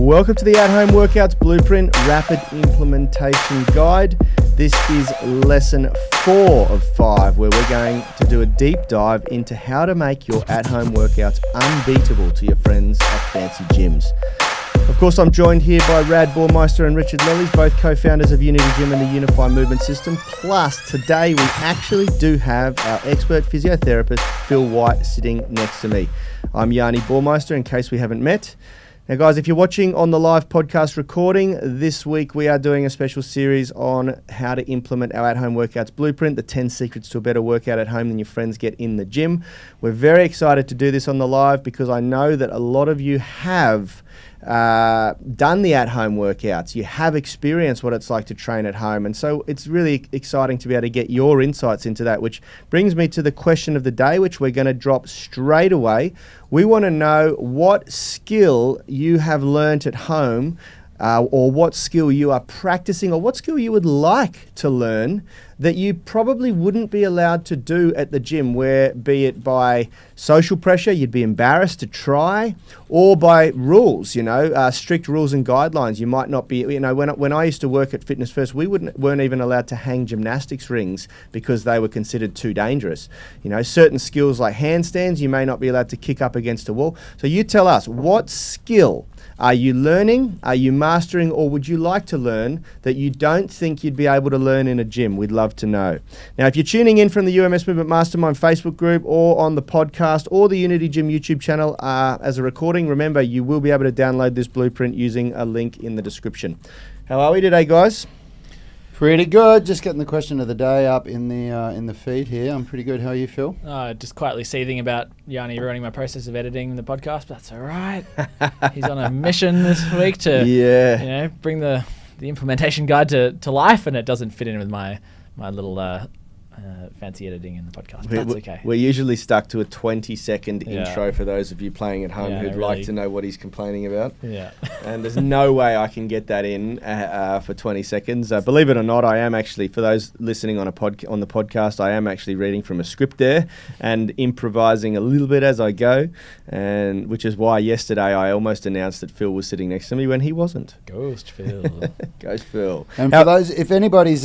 Welcome to the At-Home Workouts Blueprint Rapid Implementation Guide. This is lesson 4 of 5, where we're going to do a deep dive into how to make your at-home workouts unbeatable to your friends at fancy gyms. Of course, I'm joined here by Rad Baumeister and Richard Lillies, both co-founders of Unity Gym and the Unify Movement System. Plus, today we actually do have our expert physiotherapist, Phil White, sitting next to me. I'm Yanni Baumeister, in case we haven't met. Now, guys, if you're watching on the live podcast recording, this week we are doing a special series on how to implement our at-home workouts blueprint, the 10 secrets to a better workout at home than your friends get in the gym. We're very excited to do this on the live because I know that a lot of you have done the at-home workouts. You have experienced what it's like to train at home. And so it's really exciting to be able to get your insights into that, which brings me to the question of the day, which we're going to drop straight away. We want to know what skill you have learnt at home, or what skill you are practicing, or what skill you would like to learn that you probably wouldn't be allowed to do at the gym, where be it by social pressure, you'd be embarrassed to try, or by rules, strict rules and guidelines. You might not be, when I used to work at Fitness First, we weren't even allowed to hang gymnastics rings because they were considered too dangerous. Certain skills like handstands, you may not be allowed to kick up against a wall. So you tell us, what skill are you learning, are you mastering, or would you like to learn that you don't think you'd be able to learn in a gym? We'd love to know. Now, if you're tuning in from the UMS Movement Mastermind Facebook group or on the podcast or the Unity Gym YouTube channel as a recording, remember you will be able to download this blueprint using a link in the description. How are we today, guys? Pretty good. Just getting the question of the day up in the feed here. I'm pretty good. How are you, Phil? Just quietly seething about Yanni ruining my process of editing the podcast, but that's all right. He's on a mission this week to bring the implementation guide to life, and it doesn't fit in with my little fancy editing in the podcast. But that's okay. We're usually stuck to a 20-second intro for those of you playing at home who'd like to know what he's complaining about. Yeah. And there's no way I can get that in for 20 seconds. Believe it or not, I am actually, for those listening on the podcast, I am actually reading from a script there and improvising a little bit as I go, and which is why yesterday I almost announced that Phil was sitting next to me when he wasn't. Ghost Phil. Ghost Phil. And for those, if anybody's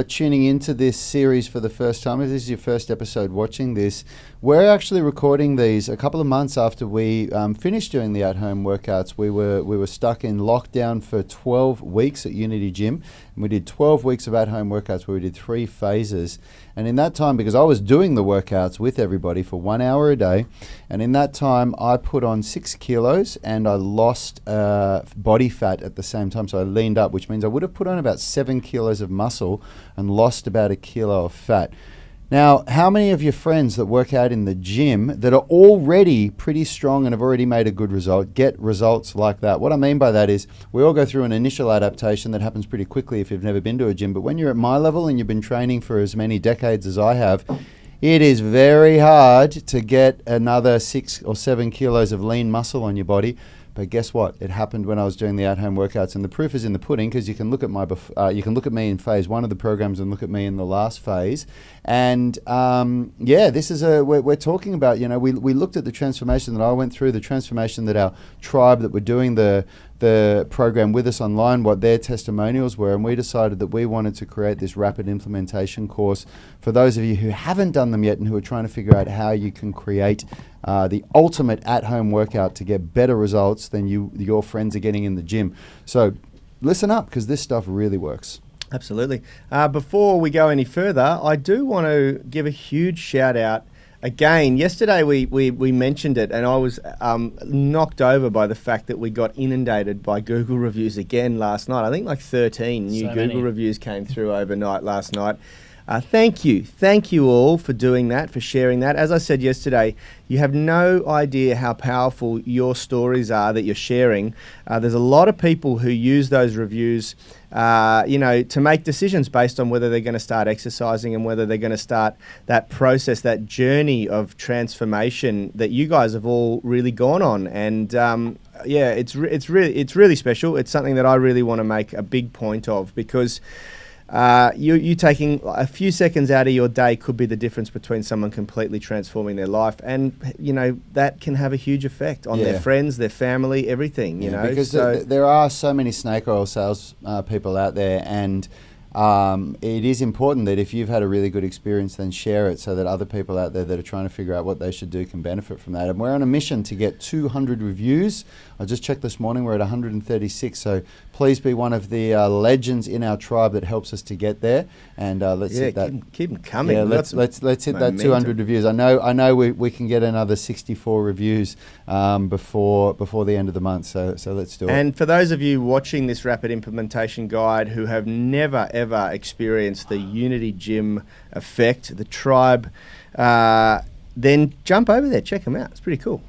tuning into this series for the first time, if this is your first episode watching this, we're actually recording these a couple of months after we finished doing the at-home workouts. We were stuck in lockdown for 12 weeks at Unity Gym, and we did 12 weeks of at-home workouts where we did 3 phases. And in that time, because I was doing the workouts with everybody for 1 hour a day, and in that time I put on 6 kilos and I lost body fat at the same time. So I leaned up, which means I would have put on about 7 kilos of muscle and lost about 1 kilo of fat. Now, how many of your friends that work out in the gym that are already pretty strong and have already made a good result get results like that? What I mean by that is we all go through an initial adaptation that happens pretty quickly if you've never been to a gym. But when you're at my level and you've been training for as many decades as I have, it is very hard to get another 6 or 7 kilos of lean muscle on your body. But guess what? It happened when I was doing the at-home workouts, and the proof is in the pudding, because you can look at you can look at me in phase 1 of the programs and look at me in the last phase. And this is we're talking about. We looked at the transformation that I went through, the transformation that our tribe that were doing the program with us online, what their testimonials were, and we decided that we wanted to create this rapid implementation course for those of you who haven't done them yet and who are trying to figure out how you can create the ultimate at-home workout to get better results than your friends are getting in the gym. So listen up, because this stuff really works. Absolutely. Before we go any further, I do want to give a huge shout out. Again, yesterday we mentioned it, and I was knocked over by the fact that we got inundated by Google reviews again last night. I think like 13 new Google reviews came through overnight last night. Thank you all for doing that, for sharing that. As I said yesterday, you have no idea how powerful your stories are that you're sharing. There's a lot of people who use those reviews to make decisions based on whether they're going to start exercising and whether they're going to start that process, that journey of transformation that you guys have all really gone on. And it's really special. It's something that I really want to make a big point of, because you taking a few seconds out of your day could be the difference between someone completely transforming their life, and that can have a huge effect on their friends, their family, everything. Because there are so many snake oil sales people out there, and it is important that if you've had a really good experience, then share it so that other people out there that are trying to figure out what they should do can benefit from that. And we're on a mission to get 200 reviews. I just checked this morning, we're at 136. So please be one of the legends in our tribe that helps us to get there. And let's hit that. Keep them coming. Yeah, let's hit that 200 reviews. I know we can get another 64 reviews before the end of the month. So let's do it. And for those of you watching this rapid implementation guide who have never ever experienced the Unity Gym effect, the tribe, then jump over there, check them out. It's pretty cool.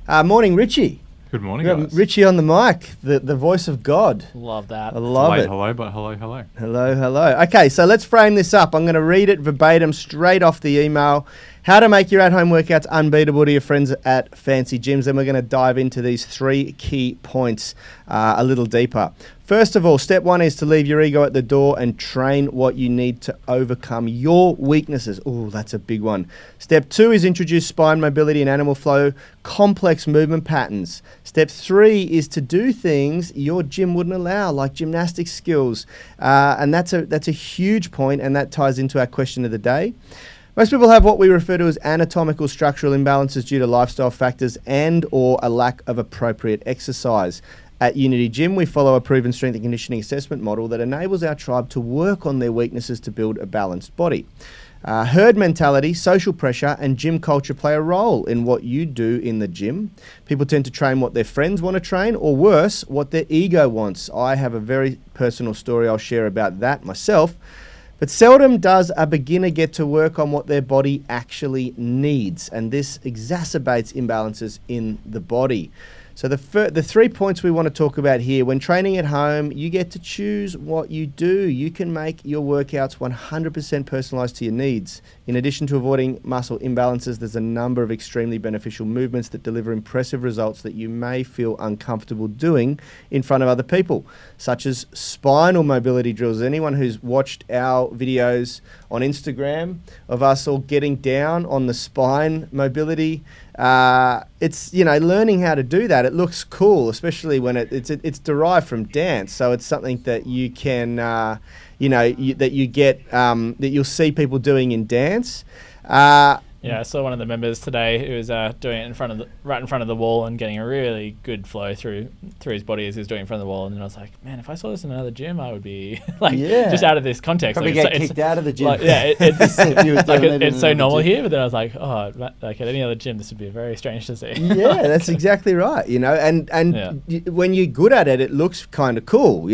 Morning, Richie. Good morning, guys. Richie on the mic, the voice of God. Love that. I love it. Hello, but hello. Hello. Okay, so let's frame this up. I'm going to read it verbatim straight off the email. How to make your at-home workouts unbeatable to your friends at fancy gyms. Then we're going to dive into these 3 key points a little deeper. First of all, step 1 is to leave your ego at the door and train what you need to overcome your weaknesses. Oh, that's a big one. Step 2 is introduce spine mobility and animal flow, complex movement patterns. Step 3 is to do things your gym wouldn't allow, like gymnastics skills. And that's a huge point, and that ties into our question of the day. Most people have what we refer to as anatomical structural imbalances due to lifestyle factors and or a lack of appropriate exercise. At Unity Gym, we follow a proven strength and conditioning assessment model that enables our tribe to work on their weaknesses to build a balanced body. Herd mentality, social pressure, and gym culture play a role in what you do in the gym. People tend to train what their friends want to train, or worse, what their ego wants. I have a very personal story I'll share about that myself. But seldom does a beginner get to work on what their body actually needs, and this exacerbates imbalances in the body. So the 3 points we want to talk about here: when training at home, you get to choose what you do. You can make your workouts 100% personalized to your needs. In addition to avoiding muscle imbalances, there's a number of extremely beneficial movements that deliver impressive results that you may feel uncomfortable doing in front of other people, such as spinal mobility drills. Anyone who's watched our videos on Instagram of us all getting down on the spine mobility, it's learning how to do that. It looks cool, especially when it's derived from dance, so it's something that you can that you'll see people doing in dance. I saw one of the members today who was doing it right in front of the wall and getting a really good flow through his body as he was doing it in front of the wall. And then I was like, man, if I saw this in another gym, I would be just out of this context. Probably get kicked out of the gym. It's so normal here, but then I was like, at any other gym, this would be very strange to see. Yeah, that's exactly right. When you're good at it, it looks kind of cool,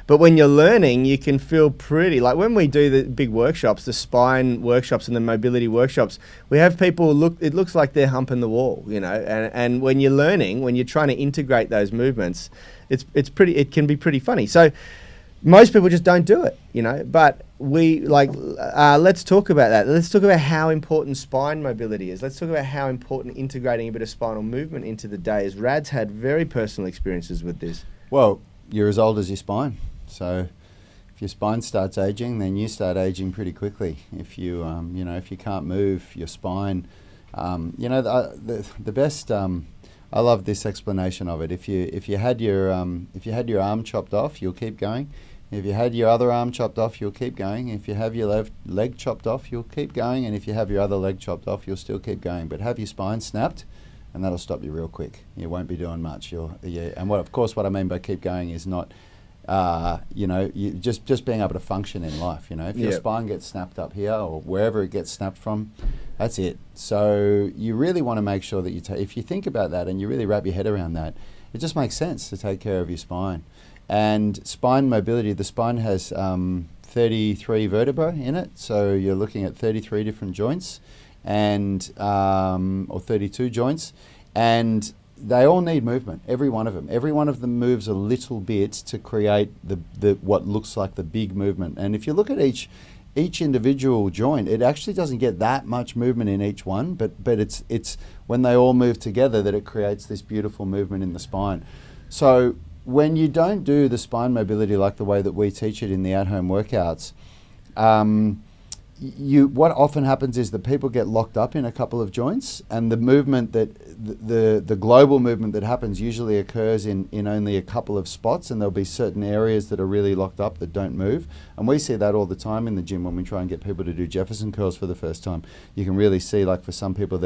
But when you're learning, you can feel pretty. Like when we do the big workshops, the spine workshops and the mobility workshops, we have people it looks like they're humping the wall, and when you're learning, when you're trying to integrate those movements, it can be pretty funny. So most people just don't do it, but let's talk about that. Let's talk about how important spine mobility is. Let's talk about how important integrating a bit of spinal movement into the day is. Rad's had very personal experiences with this. Well, you're as old as your spine, so if your spine starts aging, then you start aging pretty quickly. If you if you can't move your spine, the best. I love this explanation of it. If you had your arm chopped off, you'll keep going. If you had your other arm chopped off, you'll keep going. If you have your left leg chopped off, you'll keep going. And if you have your other leg chopped off, you'll still keep going. But have your spine snapped, and that'll stop you real quick. You won't be doing much. And what I mean by keep going is not. You just being able to function in life. If your spine gets snapped up here or wherever it gets snapped from, that's it. So you really want to make sure that if you think about that and you really wrap your head around that, it just makes sense to take care of your spine. And spine mobility, the spine has 33 vertebrae in it, so you're looking at 33 different joints, and or 32 joints, and they all need movement, every one of them. Every one of them moves a little bit to create the what looks like the big movement. And if you look at each individual joint, it actually doesn't get that much movement in each one, but it's when they all move together that it creates this beautiful movement in the spine. So when you don't do the spine mobility like the way that we teach it in the at-home workouts, what often happens is that people get locked up in a couple of joints, and the movement that the global movement that happens usually occurs in only a couple of spots, and there'll be certain areas that are really locked up that don't move. And we see that all the time in the gym when we try and get people to do Jefferson curls for the first time. You can really see, like, for some people,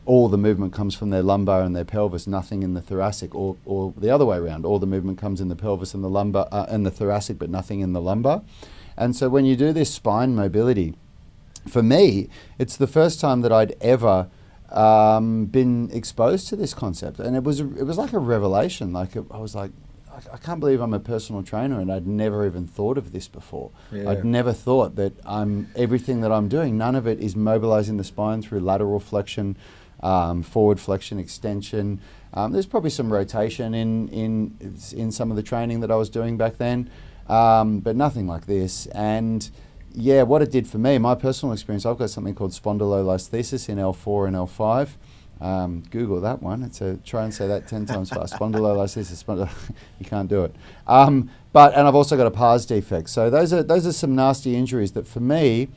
all the movement comes from their lumbar and their pelvis, nothing in the thoracic, or the other way around. All the movement comes in the pelvis and the lumbar and the thoracic, but nothing in the lumbar. And so when you do this spine mobility, for me, it's the first time that I'd ever been exposed to this concept, and it was like a revelation. I was like, I can't believe I'm a personal trainer, and I'd never even thought of this before. Yeah. I'd never thought that everything that I'm doing, none of it is mobilizing the spine through lateral flexion, forward flexion, extension. There's probably some rotation in some of the training that I was doing back then, but nothing like this. And yeah, what it did for me, my personal experience, I've got something called spondylolisthesis in L4 and L5. Google that one. Try and say that 10 times fast. Spondylolisthesis. You can't do it. And I've also got a pars defect. So those are some nasty injuries that, for me,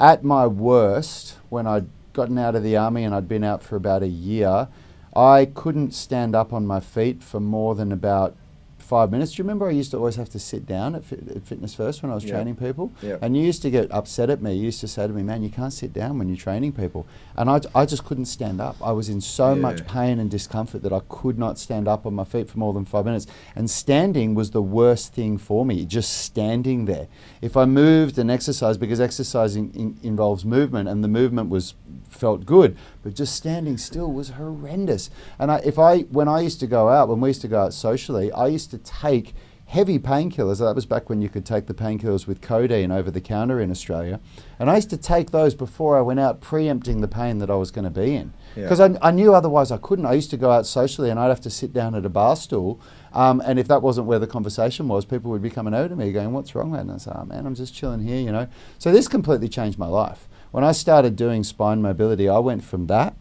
at my worst, when I'd gotten out of the army and I'd been out for about a year, I couldn't stand up on my feet for more than about 5 minutes. Do you remember I used to always have to sit down at Fitness First when I was training people? Yep. And you used to get upset at me. You used to say to me, man, you can't sit down when you're training people. And I just couldn't stand up. I was in so much pain and discomfort that I could not stand up on my feet for more than 5 minutes. And standing was the worst thing for me, just standing there. If I moved and exercised, because exercising involves movement, and the movement felt good, but just standing still was horrendous. And when we used to go out socially, I used to take heavy painkillers. That was back when you could take the painkillers with codeine over the counter in Australia. And I used to take those before I went out, preempting the pain that I was going to be in. Because I knew otherwise I couldn't. I used to go out socially and I'd have to sit down at a bar stool. And if that wasn't where the conversation was, people would be coming over to me going, what's wrong, man? And I say, oh man, I'm just chilling here, you know. So this completely changed my life. When I started doing spine mobility, I went from that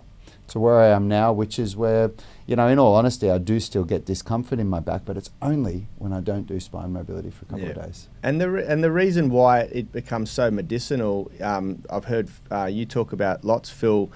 to where I am now, which is where, you know, in all honesty, I do still get discomfort in my back, but it's only when I don't do spine mobility for a couple of days. And the reason why it becomes so medicinal, I've heard you talk about lots, Phil.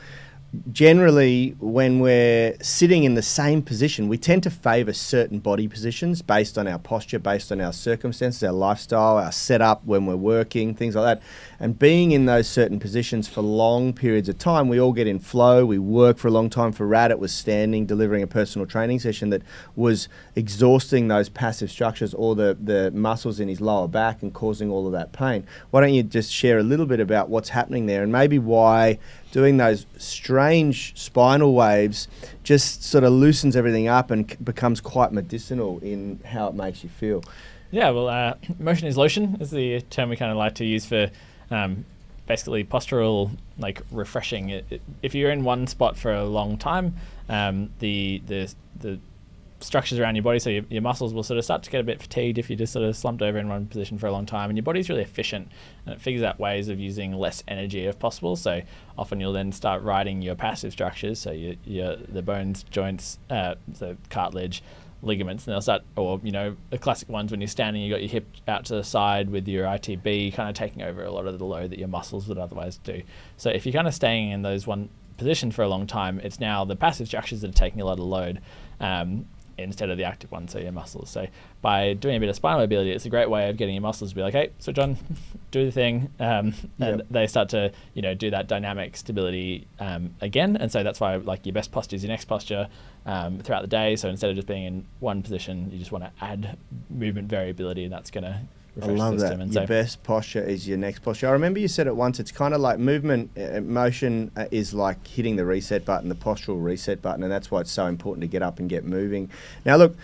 Generally, when we're sitting in the same position, we tend to favour certain body positions based on our posture, based on our circumstances, our lifestyle, our setup when we're working, things like that. And being in those certain positions for long periods of time, we all get in flow. We work for a long time. For Rad, it was standing, delivering a personal training session that was exhausting those passive structures or the muscles in his lower back and causing all of that pain. Why don't you just share a little bit about what's happening there and maybe why doing those strange spinal waves just sort of loosens everything up and becomes quite medicinal in how it makes you feel. Yeah, well, motion is lotion is the term we kind of like to use for basically postural, like, refreshing. If you're in one spot for a long time, the structures around your body, so your muscles will sort of start to get a bit fatigued if you just sort of slumped over in one position for a long time, and your body's really efficient and it figures out ways of using less energy if possible. So often you'll then start riding your passive structures, so the bones, joints, the cartilage, ligaments, and they'll start, or, you know, the classic ones when you're standing, you got your hip out to the side with your ITB kind of taking over a lot of the load that your muscles would otherwise do. So if you're kind of staying in those one position for a long time, it's now the passive structures that are taking a lot of load instead of the active ones, so your muscles. So by doing a bit of spinal mobility, it's a great way of getting your muscles to be like, hey, switch on, do the thing, and they start to, you know, do that dynamic stability again. And so that's why, like, your best posture is your next posture throughout the day. So instead of just being in one position, you just want to add movement variability, and that's going to refresh I love the system. that. And your best posture is your next posture. I remember you said it once, it's kind of like movement, motion is like hitting the reset button, the postural reset button, and that's why it's so important to get up and get moving. Now look...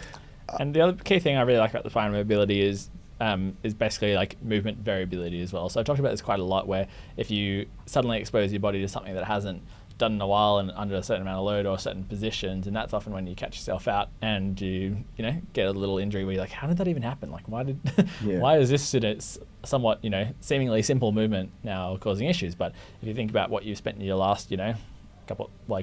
And the other key thing I really like about the spine mobility is basically like movement variability as well. So I've talked about this quite a lot, where if you suddenly expose your body to something that hasn't done in a while and under a certain amount of load or certain positions, and that's often when you catch yourself out and you know, get a little injury where you're like, how did that even happen? Like, why is this somewhat, you know, seemingly simple movement now causing issues? But if you think about what you've spent in your last, you know,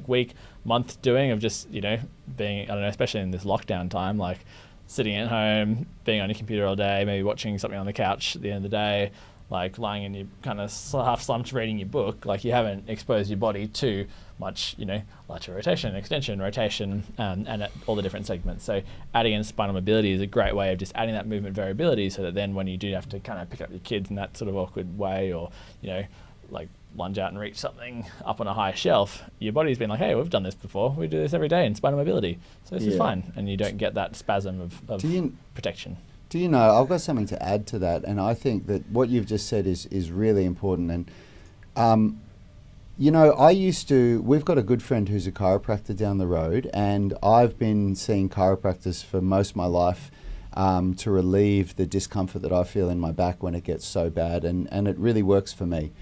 week, month doing of just, you know, being, I don't know, especially in this lockdown time, like sitting at home, being on your computer all day, maybe watching something on the couch at the end of the day, like lying in your kind of half slumped reading your book, like you haven't exposed your body to much, lateral rotation, extension, rotation, and at all the different segments. So adding in spinal mobility is a great way of just adding that movement variability, so that then when you do have to kind of pick up your kids in that sort of awkward way, or, like lunge out and reach something up on a high shelf, your body's been like, hey, we've done this before. We do this every day in spinal mobility. So this is fine. And you don't get that spasm of protection. Do you know, I've got something to add to that, and I think that what you've just said is really important. And, we've got a good friend who's a chiropractor down the road, and I've been seeing chiropractors for most of my life to relieve the discomfort that I feel in my back when it gets so bad, and it really works for me.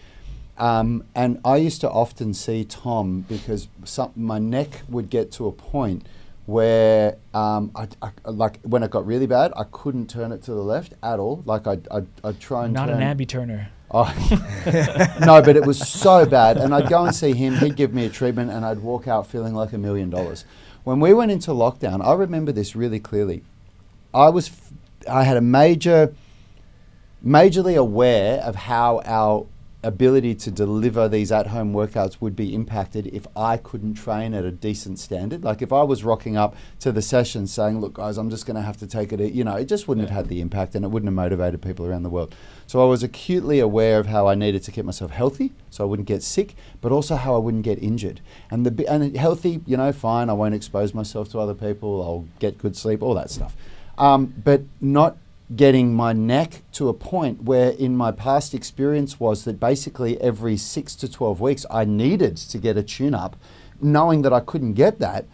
And I used to often see Tom because my neck would get to a point where like when it got really bad, I couldn't turn it to the left at all. Like I'd try and not an ambi-turner. Oh, no, but it was so bad. And I'd go and see him, he'd give me a treatment, and I'd walk out feeling like $1 million. When we went into lockdown, I remember this really clearly. I had majorly aware of how our ability to deliver these at-home workouts would be impacted if I couldn't train at a decent standard. Like if I was rocking up to the session saying, look guys, I'm just going to have to take it, it just wouldn't have had the impact, and it wouldn't have motivated people around the world. So I was acutely aware of how I needed to keep myself healthy so I wouldn't get sick, but also how I wouldn't get injured. And healthy, fine, I won't expose myself to other people, I'll get good sleep, all that stuff. But not getting my neck to a point where in my past experience was that basically every 6 to 12 weeks I needed to get a tune-up, knowing that I couldn't get that.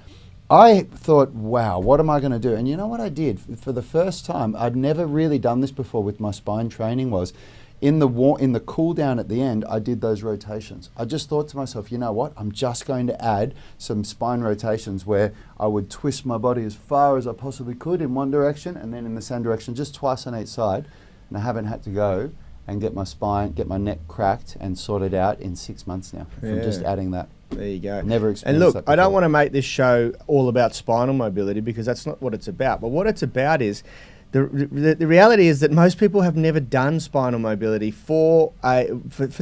I thought, wow, what am I going to do? And you know what I did? For the first time, I'd never really done this before with my spine training, was in the cool down at the end, I did those rotations. I just thought to myself, you know what? I'm just going to add some spine rotations where I would twist my body as far as I possibly could in one direction and then in the same direction, just twice on each side. And I haven't had to go and get my neck cracked and sorted out in 6 months now from just adding that. There you go. Never experienced And look, that I don't before. want to make this show all about spinal mobility, because that's not what it's about. But what it's about is the reality is that most people have never done spinal mobility for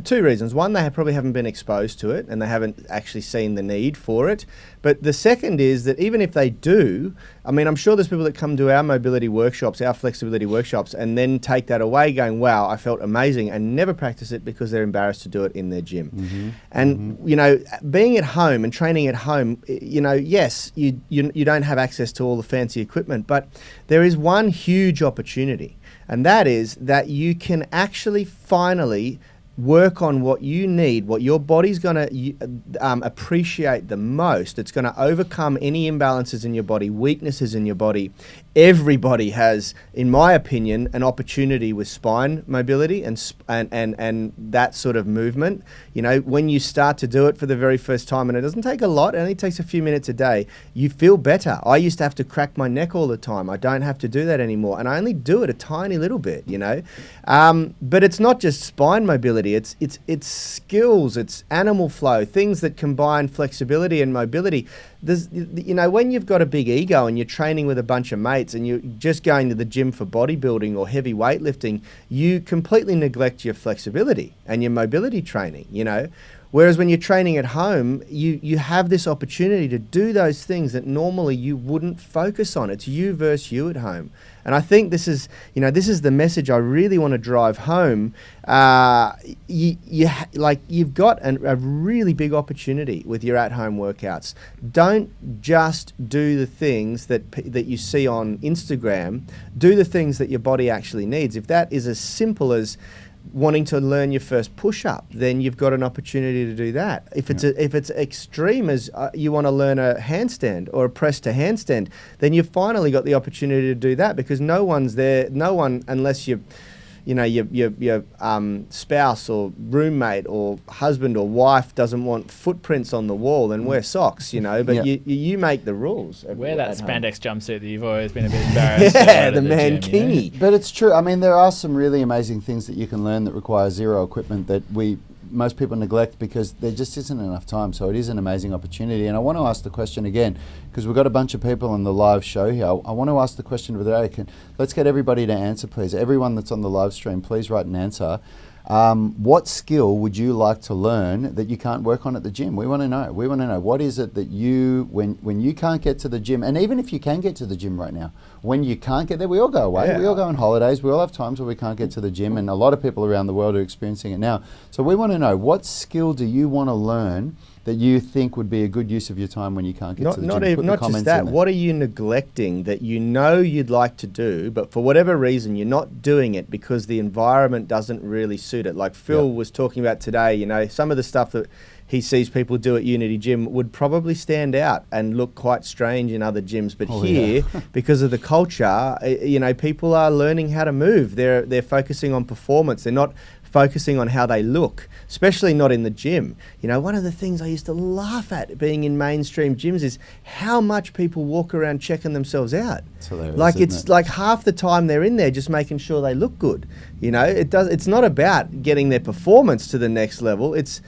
two reasons. One, they probably haven't been exposed to it and they haven't actually seen the need for it. But the second is that even if they do, I mean, I'm sure there's people that come to our mobility workshops, our flexibility workshops, and then take that away going, wow, I felt amazing, and never practice it because they're embarrassed to do it in their gym. Mm-hmm. And, being at home and training at home, yes, you don't have access to all the fancy equipment, but there is one huge opportunity, and that is that you can actually finally work on what you need, what your body's going to appreciate the most. It's going to overcome any imbalances in your body, weaknesses in your body. Everybody has, in my opinion, an opportunity with spine mobility and that sort of movement. When you start to do it for the very first time, and it doesn't take a lot, it only takes a few minutes a day, you feel better. I used to have to crack my neck all the time. I don't have to do that anymore, and I only do it a tiny little bit, But it's not just spine mobility. It's skills, it's animal flow, things that combine flexibility and mobility. When you've got a big ego and you're training with a bunch of mates and you're just going to the gym for bodybuilding or heavy weightlifting, you completely neglect your flexibility and your mobility training, Whereas when you're training at home, you have this opportunity to do those things that normally you wouldn't focus on. It's you versus you at home. And I think this is the message I really want to drive home. You've got a really big opportunity with your at-home workouts. Don't just do the things that you see on Instagram. Do the things that your body actually needs. If that is as simple as wanting to learn your first push-up, then you've got an opportunity to do that. If it's extreme as you want to learn a handstand or a press to handstand, then you've finally got the opportunity to do that, because no one unless your spouse or roommate or husband or wife doesn't want footprints on the wall, then wear socks, but you make the rules. Wear that spandex jumpsuit that you've always been a bit embarrassed about. The mankini. But it's true. I mean, there are some really amazing things that you can learn that require zero equipment that we most people neglect because there just isn't enough time. So it is an amazing opportunity. And I want to ask the question again, because we've got a bunch of people on the live show here. I want to ask the question of the day. Let's get everybody to answer, please. Everyone that's on the live stream, please write an answer. What skill would you like to learn that you can't work on at the gym? We want to know. What is it that you, when you can't get to the gym, and even if you can get to the gym right now, when you can't get there, we all go away. Yeah. We all go on holidays. We all have times where we can't get to the gym, and a lot of people around the world are experiencing it now. So we want to know, what skill do you want to learn that you think would be a good use of your time when you can't get to the gym? Not just that. What are you neglecting that you know you'd like to do, but for whatever reason you're not doing it because the environment doesn't really suit it? Like Phil was talking about today, you know, some of the stuff that he sees people do at Unity Gym would probably stand out and look quite strange in other gyms. But because of the culture, you know, people are learning how to move. They're focusing on performance. They're not focusing on how they look, especially not in the gym. You know, one of the things I used to laugh at being in mainstream gyms is how much people walk around checking themselves out. It's like half the time they're in there just making sure they look good. You know, it's not about getting their performance to the next level. It's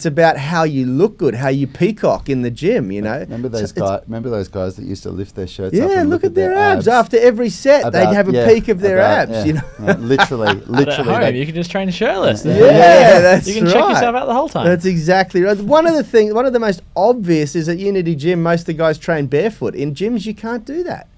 about how you look good, how you peacock in the gym, you know. Remember those guys that used to lift their shirts up and and look at their abs. After every set, they'd have a peek of their abs, you know. Literally. At home, you can just train shirtless. That's you can check yourself out the whole time. That's exactly right. One of the most obvious is at Unity Gym, most of the guys train barefoot. In gyms, you can't do that.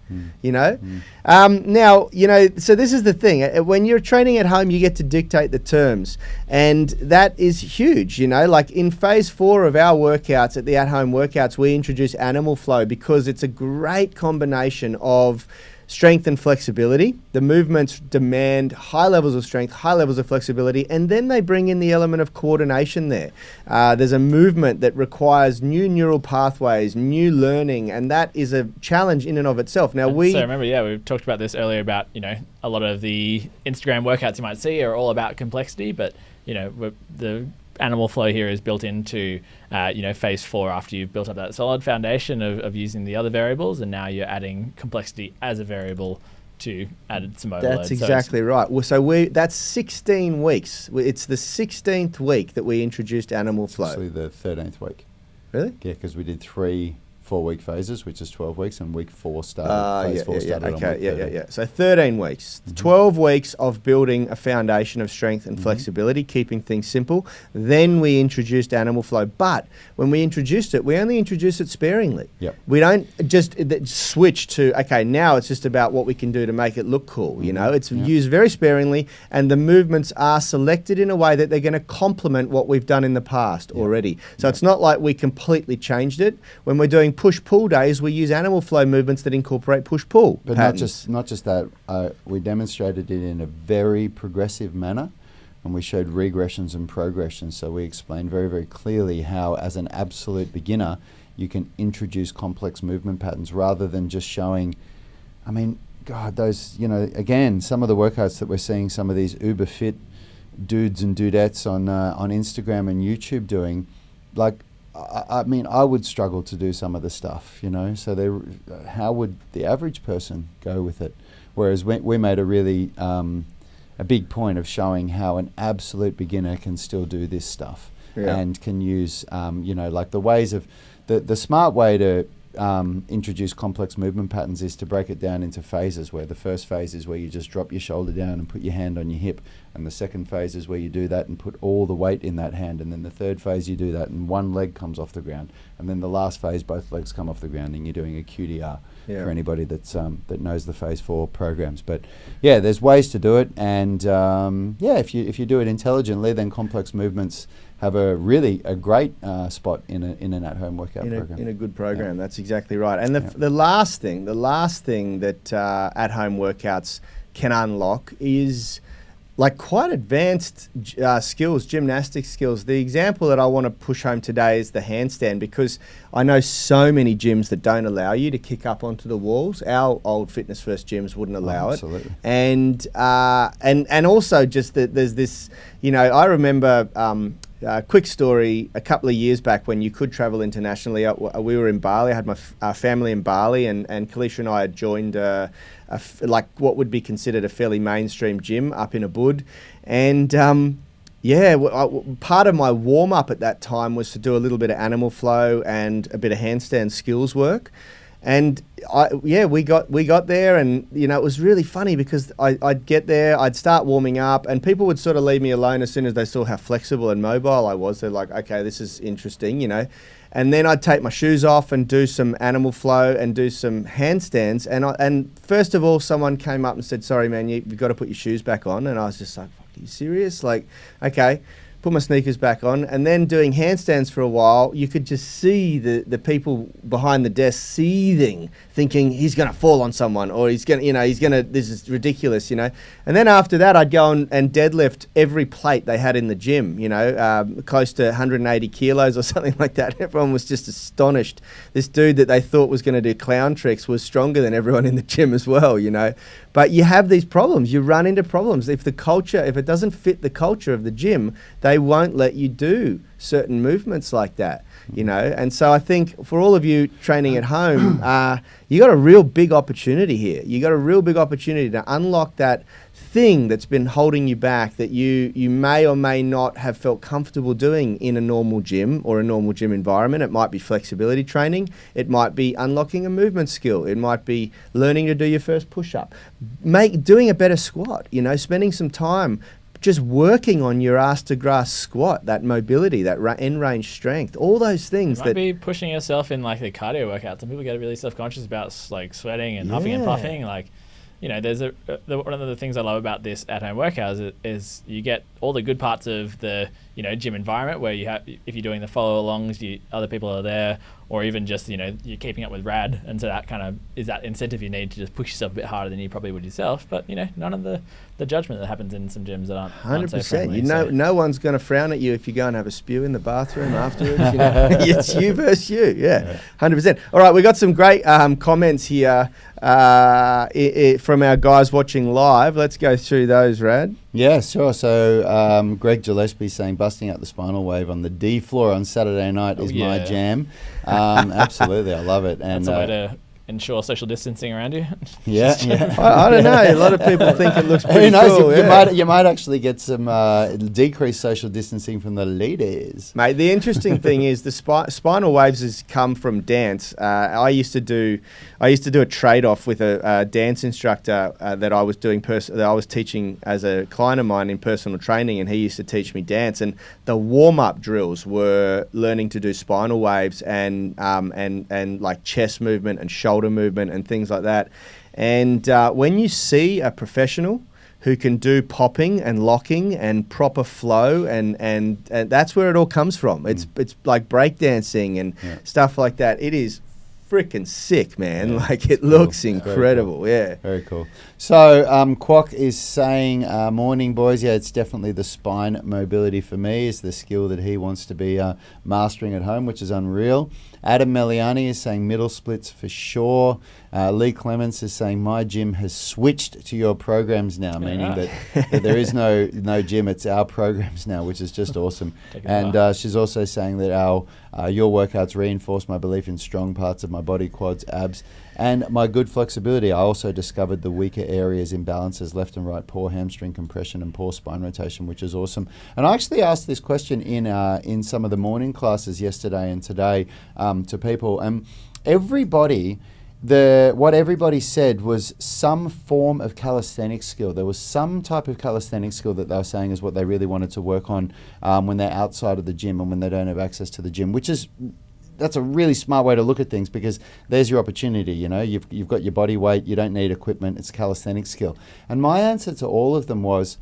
You know, now, you know, so this is the thing. When you're training at home, you get to dictate the terms, and that is huge. You know, like in phase 4 of our workouts, at the at-home workouts, we introduce animal flow because it's a great combination of strength and flexibility. The movements demand high levels of strength, high levels of flexibility, and then they bring in the element of coordination there. There's a movement that requires new neural pathways, new learning, and that is a challenge in and of itself. Now so remember, we talked about this earlier about, you know, a lot of the Instagram workouts you might see are all about complexity, but, you know, the animal flow here is built into, you know, phase 4 after you've built up that solid foundation of using the other variables, and now you're adding complexity as a variable to add some overload. That's exactly right. Well, so that's 16 weeks. It's the 16th week that we introduced animal flow. Actually, the 13th week. Really? Yeah, because we did 3 4-week phases, which is 12 weeks, and week 4 started. Phase 4 started on week 13. So 13 weeks, 12 weeks of building a foundation of strength and flexibility, keeping things simple. Then we introduced animal flow. But when we introduced it, we only introduced it sparingly. We don't just switch to, okay, now it's just about what we can do to make it look cool. You know, it's used very sparingly, and the movements are selected in a way that they're going to complement what we've done in the past already. So it's not like we completely changed it. When we're doing push-pull days, we use animal flow movements that incorporate push-pull patterns. But not just that. We demonstrated it in a very progressive manner, and we showed regressions and progressions. So we explained very, very clearly how, as an absolute beginner, you can introduce complex movement patterns rather than just showing. I mean, God, those, you know, again, some of the workouts that we're seeing, some of these uber fit dudes and dudettes on Instagram and YouTube doing, like, I mean, I would struggle to do some of the stuff, you know. So how would the average person go with it? Whereas we made a really a big point of showing how an absolute beginner can still do this stuff and can use, you know, like the ways of the smart way to introduce complex movement patterns is to break it down into phases, where the first phase is where you just drop your shoulder down and put your hand on your hip, and the second phase is where you do that and put all the weight in that hand, and then the third phase you do that and one leg comes off the ground, and then the last phase both legs come off the ground, and you're doing a QDR for anybody that's that knows the phase 4 programs. But yeah, there's ways to do it, and if you do it intelligently, then complex movements have a great spot in an at-home workout program. In a good program, that's exactly right. And the last thing that at-home workouts can unlock is like quite advanced skills, gymnastic skills. The example that I want to push home today is the handstand, because I know so many gyms that don't allow you to kick up onto the walls. Our old Fitness First gyms wouldn't allow it. And also just that there's this, you know, I remember quick story, a couple of years back when you could travel internationally, we were in Bali. I had my family in Bali, and Kalisha and I had joined like what would be considered a fairly mainstream gym up in Ubud. And Yeah, part of my warm-up at that time was to do a little bit of animal flow and a bit of handstand skills work. And we got there, and it was really funny because I'd get there, I'd start warming up, and people would sort of leave me alone as soon as they saw how flexible and mobile I was. They're like, okay, this is interesting, And then I'd take my shoes off and do some animal flow and do some handstands. And first of all, someone came up and said, "Sorry, man, you've got to put your shoes back on." And I was just like, "Fuck, are you serious?" Like, okay. Put my sneakers back on, and then doing handstands for a while, you could just see the people behind the desk seething, thinking he's going to fall on someone, or he's going to, this is ridiculous, And then after that, I'd go and deadlift every plate they had in the gym, close to 180 kilos or something like that. Everyone was just astonished. This dude that they thought was going to do clown tricks was stronger than everyone in the gym as well, But you have these problems. You run into problems. If it doesn't fit the culture of the gym, they won't let you do certain movements like that, And so I think for all of you training at home, you got a real big opportunity here. You got a real big opportunity to unlock that thing that's been holding you back, that you may or may not have felt comfortable doing in a normal gym or a normal gym environment. It might be flexibility training. It might be unlocking a movement skill. It might be learning to do your first push-up. Doing a better squat, spending some time just working on your ass to grass squat, that mobility, that end range strength, all those things. You might be pushing yourself in like the cardio workouts. Some people get really self-conscious about like sweating and huffing and puffing. Like, there's one of the things I love about this at-home workouts is you get all the good parts of the gym environment where you have, if you're doing the follow-alongs, other people are there, or even just you're keeping up with rad, and so that kind of is that incentive you need to just push yourself a bit harder than you probably would yourself. But none of the judgment that happens in some gyms that aren't 100%. So friendly, no one's going to frown at you if you go and have a spew in the bathroom afterwards. It's you versus you. Yeah, 100%. All right, we got some great comments here from our guys watching live. Let's go through those, Rad. Yeah, sure. So Greg Gillespie saying busting out the spinal wave on the D floor on Saturday night is my jam. Absolutely, I love it. And that's a way to ensure social distancing around you. Yeah. I don't know. A lot of people think it looks pretty cool. You might actually get some decreased social distancing from the ladies. Mate, the interesting thing is the spinal waves has come from dance. I used to do a trade-off with a dance instructor that I was doing that I was teaching as a client of mine in personal training, and he used to teach me dance. And the warm-up drills were learning to do spinal waves and like chest movement and shoulder movement and things like that. And when you see a professional who can do popping and locking and proper flow and that's where it all comes from. It's like breakdancing and stuff like that. It is freaking sick, man. Like it looks incredible. Very cool. So Quock is saying, morning boys. Yeah, it's definitely the spine mobility for me is the skill that he wants to be mastering at home, which is unreal. Adam Meliani is saying middle splits for sure. Lee Clements is saying my gym has switched to your programs now, meaning that there is no gym, it's our programs now, which is just awesome. And she's also saying that your workouts reinforce my belief in strong parts of my body, quads, abs, and my good flexibility. I also discovered the weaker areas, imbalances, left and right, poor hamstring compression and poor spine rotation, which is awesome. And I actually asked this question in some of the morning classes yesterday and today to people, and what everybody said was some form of calisthenics skill. There was some type of calisthenics skill that they were saying is what they really wanted to work on when they're outside of the gym and when they don't have access to the gym, that's a really smart way to look at things, because there's your opportunity. You've got your body weight, you don't need equipment, it's a calisthenics skill. And my answer to all of them was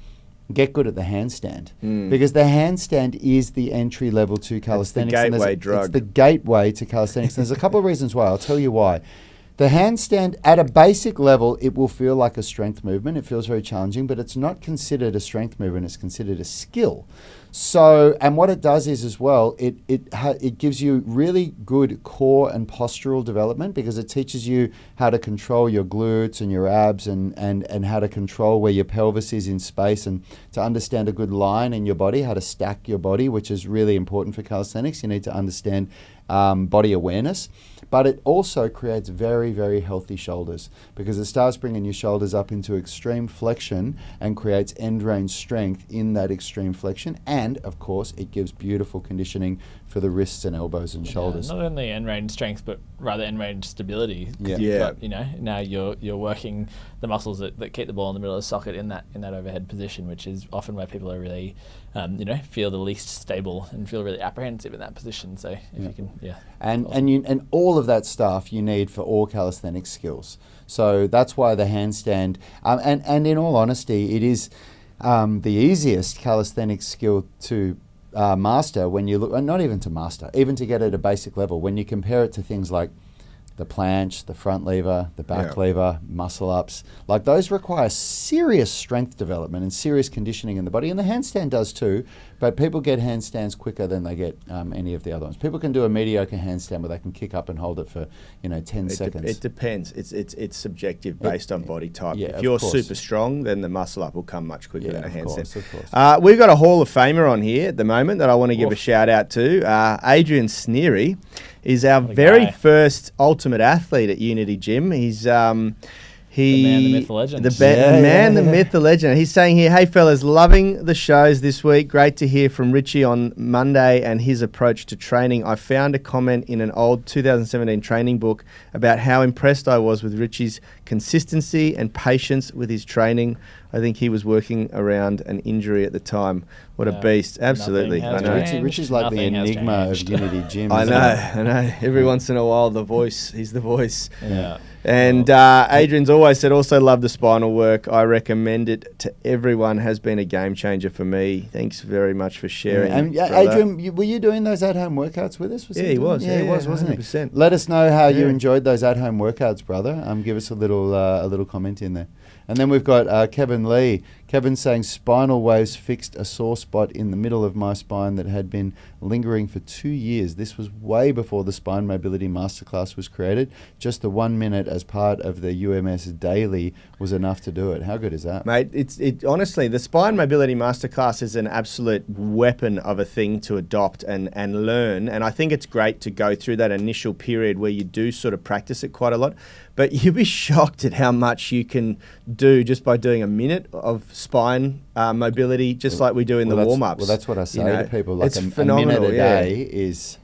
get good at the handstand, because the handstand is the entry level to calisthenics. It's the gateway drug. It's the gateway to calisthenics. There's a couple of reasons why. I'll tell you why. The handstand, at a basic level, it will feel like a strength movement. It feels very challenging, but it's not considered a strength movement. It's considered a skill. So, and what it does is as well, it gives you really good core and postural development, because it teaches you how to control your glutes and your abs and how to control where your pelvis is in space, and to understand a good line in your body, how to stack your body, which is really important for calisthenics. You need to understand body awareness. But it also creates very, very healthy shoulders because it starts bringing your shoulders up into extreme flexion and creates end range strength in that extreme flexion. And, of course, it gives beautiful conditioning for the wrists and elbows and shoulders. Not only end range strength, but rather end range stability. Yeah. But, now you're working the muscles that keep the ball in the middle of the socket in that overhead position, which is often where people are really, feel the least stable and feel really apprehensive in that position. So if you can, And all of that stuff you need for all calisthenics skills. So that's why the handstand, and in all honesty, it is the easiest calisthenics skill to master when you look, not even to master, even to get at a basic level. When you compare it to things like the planche, the front lever, the back lever, muscle ups, like those require serious strength development and serious conditioning in the body. And the handstand does too, but people get handstands quicker than they get any of the other ones. People can do a mediocre handstand where they can kick up and hold it for 10 seconds. It depends. It's subjective based on body type. Yeah, if you're of course. super strong, then the muscle up will come much quicker than a handstand. Of course. We've got a Hall of Famer on here at the moment that I want to give a shout out to. Adrian Sneary is our very first ultimate athlete at Unity Gym. He's the man, the myth, the legend. The man, the myth, the legend. He's saying here, hey fellas, loving the shows this week. Great to hear from Richie on Monday and his approach to training. I found a comment in an old 2017 training book about how impressed I was with Richie's consistency and patience with his training. I think he was working around an injury at the time. What a beast. Absolutely. I know. Richie's like the enigma of Unity Gym. I know. Every once in a while, the voice. He's the voice. Yeah. And Adrian's always said, also love the spinal work. I recommend it to everyone. Has been a game changer for me. Thanks very much for sharing. Adrian, were you doing those at-home workouts with us? He was. Yeah, he was, wasn't 100%. he? Let us know how you enjoyed those at-home workouts, brother. Give us a little comment in there. And then we've got Kevin Lee. Kevin saying, spinal waves fixed a sore spot in the middle of my spine that had been lingering for 2 years. This was way before the Spine Mobility Masterclass was created. Just the 1 minute as part of the UMS daily was enough to do it. How good is that? Mate, it honestly, the Spine Mobility Masterclass is an absolute weapon of a thing to adopt and learn. And I think it's great to go through that initial period where you do sort of practice it quite a lot. But you'll be shocked at how much you can do just by doing a minute of spine mobility, just like we do in the warm-ups. Well, that's what I say to people. Like it's a phenomenal, minute a day is...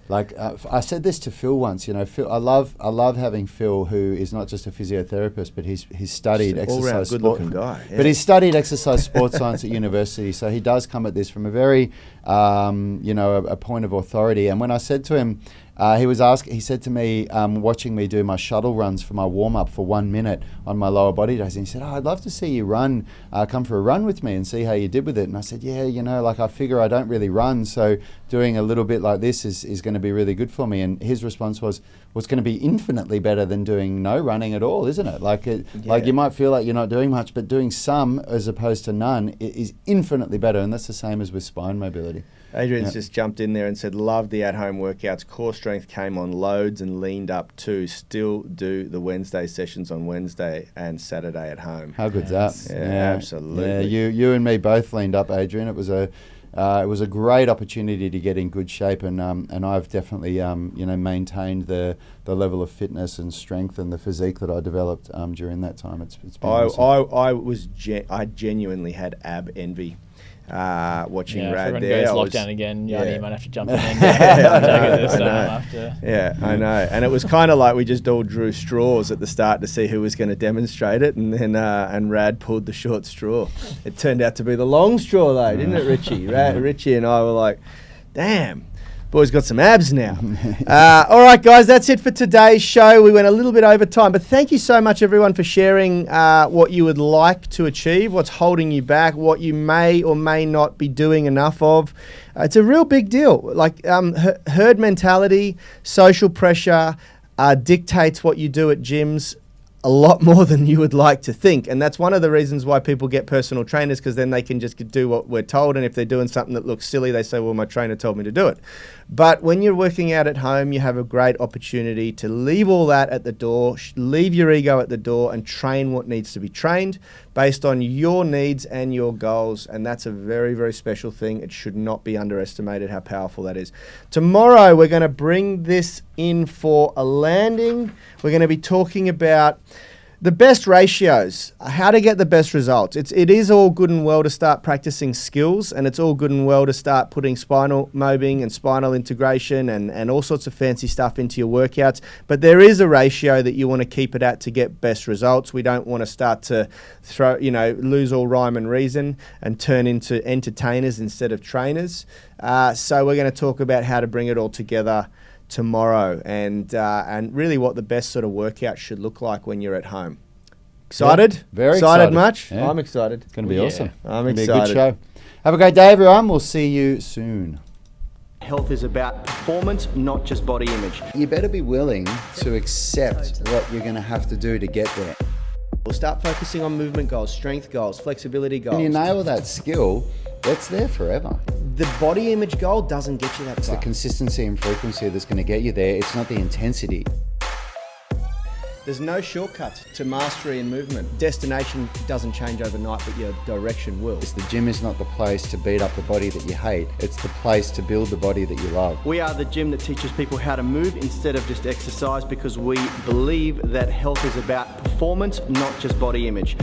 Like I said this to Phil once, Phil, I love having Phil, who is not just a physiotherapist, but he's studied exercise sport. Good-looking guy. Yeah. But he's studied exercise sports science at university, so he does come at this from a very, a point of authority. And when I said to him, he said to me, watching me do my shuttle runs for my warm-up for 1 minute on my lower body days, and he said, I'd love to see you come for a run with me and see how you did with it. And I said, I figure I don't really run, so doing a little bit like this is going to be really good for me. And his response was, well, it's going to be infinitely better than doing no running at all, isn't it? Like you might feel like you're not doing much, but doing some as opposed to none is infinitely better. And that's the same as with spine mobility. Adrian's just jumped in there and said, love the at-home workouts. Core strength came on loads and leaned up too. Still do the Wednesday sessions on Wednesday and Saturday at home. How good's that? Yeah, absolutely. Yeah, you and me both leaned up, Adrian. It was a great opportunity to get in good shape, and I've definitely maintained the level of fitness and strength and the physique that I developed during that time. It's been awesome. I genuinely had ab envy. Watching Rad if there. Goes lockdown again, you might have to jump in. I know. And it was kind of like we just all drew straws at the start to see who was going to demonstrate it, and then and Rad pulled the short straw. It turned out to be the long straw, though, didn't it, Richie? Richie and I were like, damn. Boy's got some abs now. All right, guys, that's it for today's show. We went a little bit over time, but thank you so much, everyone, for sharing what you would like to achieve, what's holding you back, what you may or may not be doing enough of. It's a real big deal. Like herd mentality, social pressure dictates what you do at gyms. a lot more than you would like to think. And that's one of the reasons why people get personal trainers, because then they can just do what we're told. And if they're doing something that looks silly, they say, well, my trainer told me to do it. But when you're working out at home, you have a great opportunity to leave all that at the door, leave your ego at the door, and train what needs to be trained based on your needs and your goals. And that's a very, very special thing. It should not be underestimated how powerful that is. Tomorrow, we're going to bring this in for a landing. We're going to be talking about the best ratios, how to get the best results. It is all good and well to start practicing skills, and it's all good and well to start putting spinal mobbing and spinal integration and all sorts of fancy stuff into your workouts. But there is a ratio that you want to keep it at to get best results. We don't want to start to lose all rhyme and reason and turn into entertainers instead of trainers. So we're going to talk about how to bring it all together tomorrow, and really what the best sort of workout should look like when you're at home. Excited? Yeah, very excited. Much? Yeah. I'm excited. It's going to be awesome. I'm excited. excited. Be a good show. Have a great day, everyone. We'll see you soon. Health is about performance, not just body image. You better be willing to accept what you're going to have to do to get there. We'll start focusing on movement goals, strength goals, flexibility goals. When you nail that skill, that's there forever. The body image goal doesn't get you that It's far. the consistency and frequency that's going to get you there. It's not the intensity. There's no shortcuts to mastery and movement. Destination doesn't change overnight, but your direction will. The gym is not the place to beat up the body that you hate. It's the place to build the body that you love. We are the gym that teaches people how to move instead of just exercise, because we believe that health is about performance, not just body image.